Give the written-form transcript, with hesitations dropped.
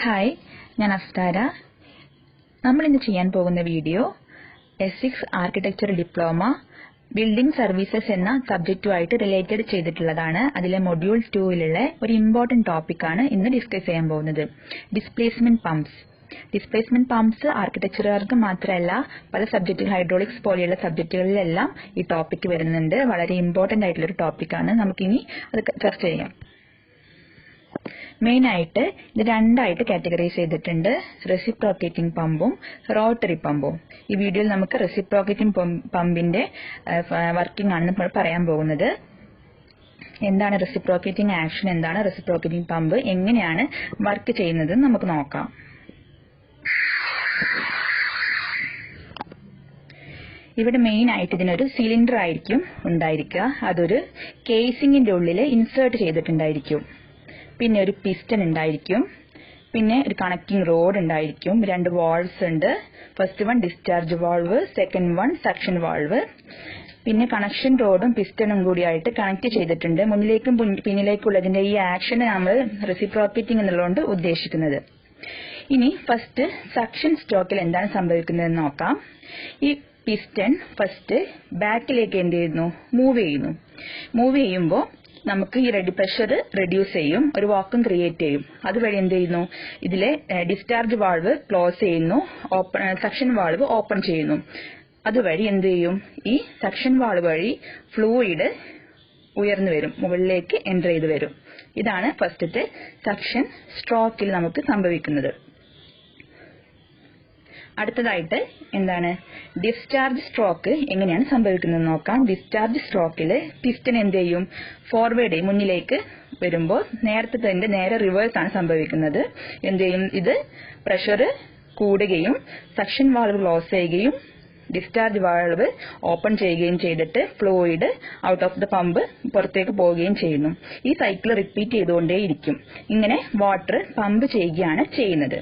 Hi, ഞാൻ അഫ്താര. നമ്മൾ ഇന്ന് ചെയ്യാൻ പോകുന്ന video S6 architecture diploma building services എന്ന സബ്ജക്റ്റുമായിട്ട് റിലേറ്റഡ് ചെയ്തിട്ടുള്ളതാണ്. അതിലെ മൊഡ്യൂൾ 2-ലുള്ള ഒരു ഇമ്പോർട്ടന്റ് ടോപ്പിക്കാണ് ഇന്ന് ഡിസ്കസ് ചെയ്യാൻ പോകുന്നത്. Displacement pumps. ഡിസ്പ്ലേസ്മെന്റ് പമ്പ്സ് ആർക്കിടെക്ചറുകാർക്ക് മാത്രമല്ല, പല സബ്ജക്റ്റുകൾ ഹൈഡ്രോളിക്സ് പോലെയുള്ള സബ്ജക്റ്റുകളിലെല്ലാം ഈ ടോപ്പിക് വരുന്നുണ്ട്. വളരെ ഇമ്പോർട്ടന്റ് ആയിട്ടുള്ള ഒരു ടോപ്പിക്കാണ്. നമുക്കിനി അത് ചർച്ച ചെയ്യാം. മെയിൻ ആയിട്ട് ഇത് രണ്ടായിട്ട് കാറ്റഗറൈസ് ചെയ്തിട്ടുണ്ട്: റെസിപ്രോക്കേറ്റിംഗ് പമ്പും റോട്ടറി പമ്പും. ഈ വീഡിയോയിൽ നമുക്ക് റെസിപ്രോക്കേറ്റിംഗ് പമ്പിന്റെ വർക്കിംഗ് ആണ് നമ്മൾ പറയാൻ പോകുന്നത്. എന്താണ് റെസിപ്രോക്കേറ്റിംഗ് ആക്ഷൻ, എന്താണ് റെസിപ്രോക്കേറ്റിംഗ് പമ്പ്, എങ്ങനെയാണ് വർക്ക് ചെയ്യുന്നത് നമുക്ക് നോക്കാം. ഇവിടെ മെയിൻ ആയിട്ട് ഇതിനൊരു സിലിണ്ടർ ആയിരിക്കും ഉണ്ടായിരിക്കുക. അതൊരു കേസിംഗിന്റെ ഉള്ളിൽ ഇൻസേർട്ട് ചെയ്തിട്ടുണ്ടായിരിക്കും. പിന്നെ ഒരു പിസ്റ്റൺ ഉണ്ടായിരിക്കും. പിന്നെ ഒരു കണക്റ്റിംഗ് റോഡ് ഉണ്ടായിരിക്കും. രണ്ട് വാൾവ്സ് ഉണ്ട്. First one discharge valve, second one suction valve. പിന്നെ കണക്ഷൻ റോഡും പിസ്റ്റണും കൂടിയായിട്ട് കണക്ട് ചെയ്തിട്ടുണ്ട്. മുന്നിലേക്കും പിന്നിലേക്കുള്ളതിന്റെ ഈ ആക്ഷൻ നമ്മൾ റെസിപ്രോക്കേറ്റിംഗ് എന്നുള്ളതുകൊണ്ട് ഉദ്ദേശിക്കുന്നത്. ഇനി ഫസ്റ്റ് സക്ഷൻ സ്ട്രോക്കിൽ എന്താണ് സംഭവിക്കുന്നതെന്ന് നോക്കാം. ഈ പിസ്റ്റൺ ഫസ്റ്റ് ബാക്കിലേക്ക് എന്ത് ചെയ്യുന്നു? മൂവ് ചെയ്യുമ്പോൾ നമുക്ക് ഈ പ്രഷർ റെഡ്യൂസ് ചെയ്യും, ഒരു വാക്വം ക്രിയേറ്റ് ചെയ്യും. അതുവഴി എന്ത് ചെയ്യുന്നു? ഇതിലെ ഡിസ്ചാർജ് വാൾവ് ക്ലോസ് ചെയ്യുന്നു, സക്ഷൻ വാൾവ് ഓപ്പൺ ചെയ്യുന്നു. അതുവഴി എന്ത് ചെയ്യും? ഈ സക്ഷൻ വാൾവ് വഴി ഫ്ലൂയിഡ് ഉയർന്നു വരും, മുകളിലേക്ക് എൻ്റർ ചെയ്ത് വരും. ഇതാണ് ഫസ്റ്റത്തെ സക്ഷൻ സ്ട്രോക്കിൽ നമുക്ക് സംഭവിക്കുന്നത്. അടുത്തതായിട്ട് എന്താണ് ഡിസ്ചാർജ് സ്ട്രോക്ക് എങ്ങനെയാണ് സംഭവിക്കുന്നത് നോക്കാം. ഡിസ്ചാർജ് സ്ട്രോക്കിൽ പിസ്റ്റൺ എന്ത് ചെയ്യും? ഫോർവേഡ് മുന്നിലേക്ക് വരുമ്പോൾ നേരത്തെ നേരെ റിവേഴ്സ് ആണ് സംഭവിക്കുന്നത്. എന്ത് ചെയ്യും? ഇത് പ്രഷർ കൂടുകയും സക്ഷൻ വാൾവ് ക്ലോസ് ചെയ്യുകയും ഡിസ്ചാർജ് വാൾവ് ഓപ്പൺ ചെയ്യുകയും ചെയ്തിട്ട് fluid out of the pump പുറത്തേക്ക് പോവുകയും ചെയ്യുന്നു. ഈ സൈക്കിൾ റിപ്പീറ്റ് ചെയ്തുകൊണ്ടേയിരിക്കും. ഇങ്ങനെ വാട്ടർ പമ്പ് ചെയ്യുകയാണ് ചെയ്യുന്നത്.